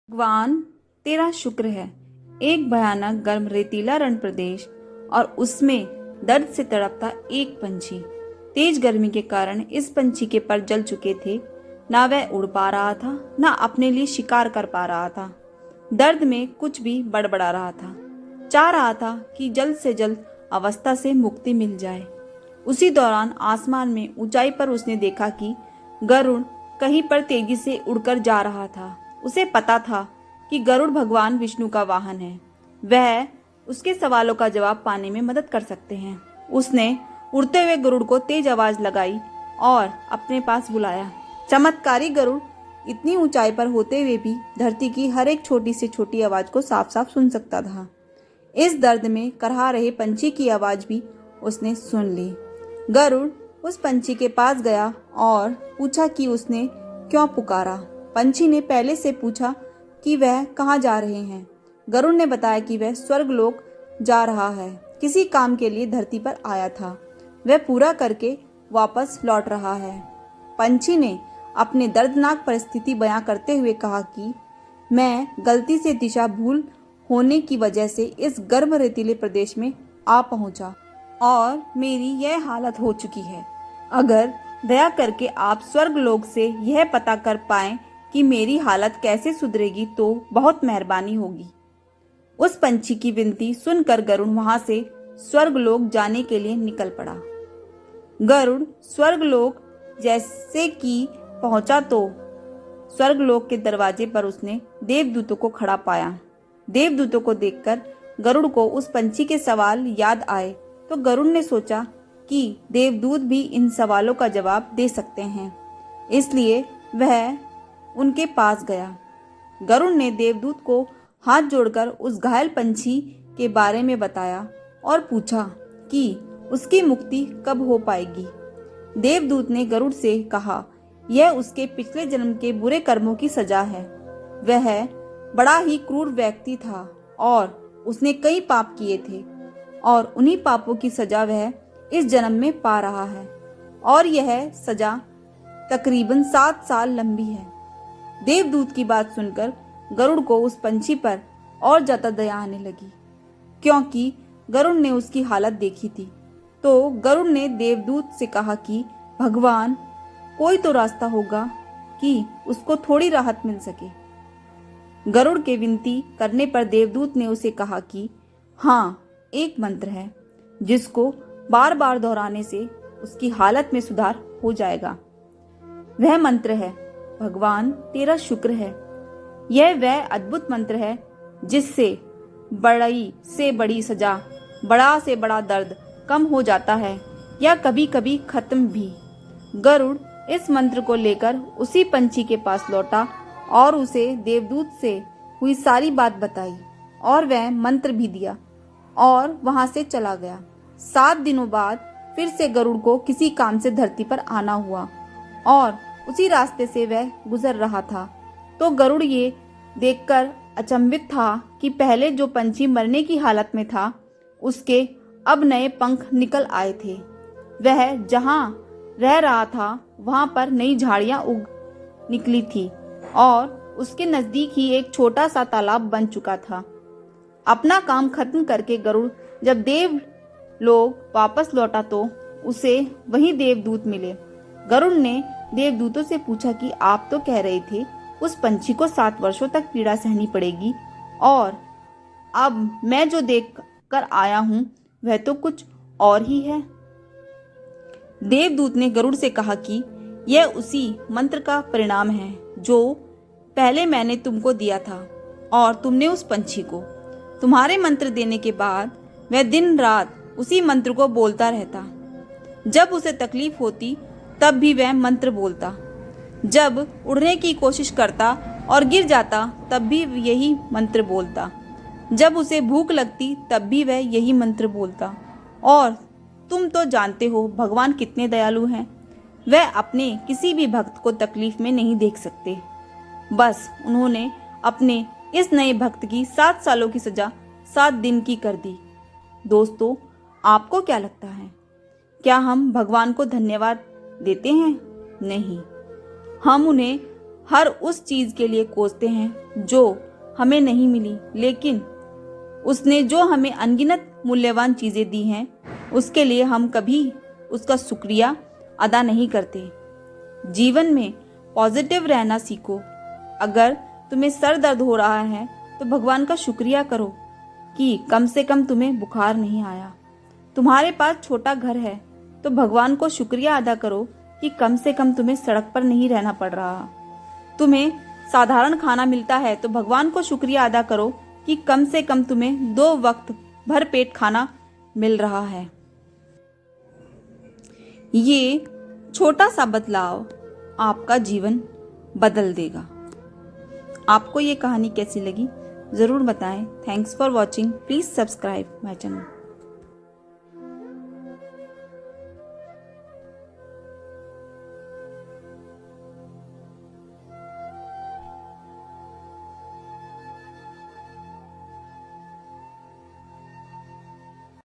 भगवान तेरा शुक्र है। एक भयानक गर्म रेतीला रण प्रदेश और उसमें दर्द से तड़पता एक पंछी। तेज गर्मी के कारण इस पंछी के पर जल चुके थे। ना वह उड़ पा रहा था, ना अपने लिए शिकार कर पा रहा था। दर्द में कुछ भी बड़बड़ा रहा था। चाह रहा था कि जल्द से जल्द अवस्था से मुक्ति मिल जाए। उसी दौरान आसमान में ऊंचाई पर उसने देखा कि गरुड़ कहीं पर तेजी से उड़कर जा रहा था। उसे पता था कि गरुड़ भगवान विष्णु का वाहन है। वह उसके सवालों का जवाब पाने में मदद कर सकते हैं। उसने उड़ते हुए गरुड़ को तेज आवाज लगाई और अपने पास बुलाया। चमत्कारी गरुड़ इतनी ऊंचाई पर होते हुए भी धरती की हर एक छोटी से छोटी आवाज को साफ साफ सुन सकता था। इस दर्द में करहा रहे पंछी की आवाज भी उसने सुन ली। गरुड़ उस पंछी के पास गया और पूछा कि उसने क्यों पुकारा। पंछी ने पहले से पूछा कि वह कहाँ जा रहे हैं। गरुड़ ने बताया कि वह स्वर्गलोक जा रहा है। किसी काम के लिए धरती पर आया था, वह पूरा करके वापस लौट रहा है। पंछी ने अपने दर्दनाक परिस्थिति बयां करते हुए कहा कि मैं गलती से दिशा भूल होने की वजह से इस गर्म रेतीले प्रदेश में आ पहुंचा और मेरी यह हालत हो चुकी है। अगर दया करके आप स्वर्गलोक से यह पता कर पाएं कि मेरी हालत कैसे सुधरेगी तो बहुत मेहरबानी होगी। उस पंछी की विनती सुनकर गरुड़ वहां से स्वर्गलोक जाने के लिए निकल पड़ा। गरुड़ स्वर्गलोक जैसे कि पहुंचा तो स्वर्गलोक के दरवाजे पर उसने देवदूतों को खड़ा पाया। देवदूतों को देखकर गरुड़ को उस पंछी के सवाल याद आए तो गरुड़ ने सोचा कि देवदूत भी इन सवालों का जवाब दे सकते हैं, इसलिए वह उनके पास गया। गरुड़ ने देवदूत को हाथ जोड़कर उस घायल पंछी के बारे में बताया और पूछा कि उसकी मुक्ति कब हो पाएगी। देवदूत ने गरुड़ से कहा, यह उसके पिछले जन्म के बुरे कर्मों की सजा है। वह बड़ा ही क्रूर व्यक्ति था और उसने कई पाप किए थे और उन्हीं पापों की सजा वह इस जन्म में पा रहा है और यह सजा तकरीबन 7 साल लंबी है। देवदूत की बात सुनकर गरुड़ को उस पंछी पर और ज्यादा दया आने लगी, क्योंकि गरुड़ ने उसकी हालत देखी थी। तो गरुड़ ने देवदूत से कहा कि भगवान, कोई तो रास्ता होगा कि उसको थोड़ी राहत मिल सके। गरुड़ के विनती करने पर देवदूत ने उसे कहा कि हाँ, एक मंत्र है जिसको बार बार दोहराने से उसकी हालत में सुधार हो जाएगा। वह मंत्र है, भगवान तेरा शुक्र है। यह वह अद्भुत मंत्र है जिससे बड़ी से बड़ी सजा, बड़ा से बड़ा दर्द कम हो जाता है या कभी कभी खत्म भी। गरुड़ इस मंत्र को लेकर उसी पंछी के पास लौटा और उसे देवदूत से हुई सारी बात बताई और वह मंत्र भी दिया और वहां से चला गया। 7 दिनों बाद फिर से गरुड़ को किसी काम से धरती पर आना हुआ और उसी रास्ते से वह गुजर रहा था। तो गरुड़ ये देखकर अचंभित था कि पहले जो पंछी मरने की हालत में था उसके अब नए पंख निकल आए थे। वह जहां रह रहा था वहां पर नई झाड़ियां उग निकली थी और उसके नजदीक ही एक छोटा सा तालाब बन चुका था। अपना काम खत्म करके गरुड़ जब देव लोग वापस लौटा तो उसे वही देवदूत मिले। गरुड़ ने देवदूतों से पूछा कि आप तो कह रहे थे उस पंछी को 7 वर्षों तक पीड़ा सहनी पड़ेगी और अब मैं जो देख कर आया हूँ वह तो कुछ और ही है। देवदूत ने गरुड़ से कहा कि यह उसी मंत्र का परिणाम है जो पहले मैंने तुमको दिया था और तुमने उस पंछी को। तुम्हारे मंत्र देने के बाद वह दिन रात उसी मंत्र को बोलता रहता। जब उसे तकलीफ होती तब भी वह मंत्र बोलता। जब उड़ने की कोशिश करता और गिर जाता तब भी यही मंत्र बोलता। जब उसे भूख लगती तब भी वह यही मंत्र बोलता। और तुम तो जानते हो भगवान कितने दयालु हैं। वह अपने किसी भी भक्त को तकलीफ में नहीं देख सकते। बस उन्होंने अपने इस नए भक्त की 7 सालों की सजा 7 दिन की कर दी। दोस्तों, आपको क्या लगता है? क्या हम भगवान को धन्यवाद देते हैं? नहीं, हम उन्हें हर उस चीज के लिए कोसते हैं जो हमें नहीं मिली, लेकिन उसने जो हमें अनगिनत मूल्यवान चीजें दी हैं उसके लिए हम कभी उसका शुक्रिया अदा नहीं करते। जीवन में पॉजिटिव रहना सीखो। अगर तुम्हें सर दर्द हो रहा है तो भगवान का शुक्रिया करो कि कम से कम तुम्हें बुखार नहीं आया। तुम्हारे पास छोटा घर है तो भगवान को शुक्रिया अदा करो कि कम से कम तुम्हें सड़क पर नहीं रहना पड़ रहा। तुम्हें साधारण खाना मिलता है तो भगवान को शुक्रिया अदा करो कि कम से कम तुम्हें 2 वक्त भर पेट खाना मिल रहा है। ये छोटा सा बदलाव आपका जीवन बदल देगा। आपको ये कहानी कैसी लगी ज़रूर बताएं। Thanks for watching. Please subscribe my channel.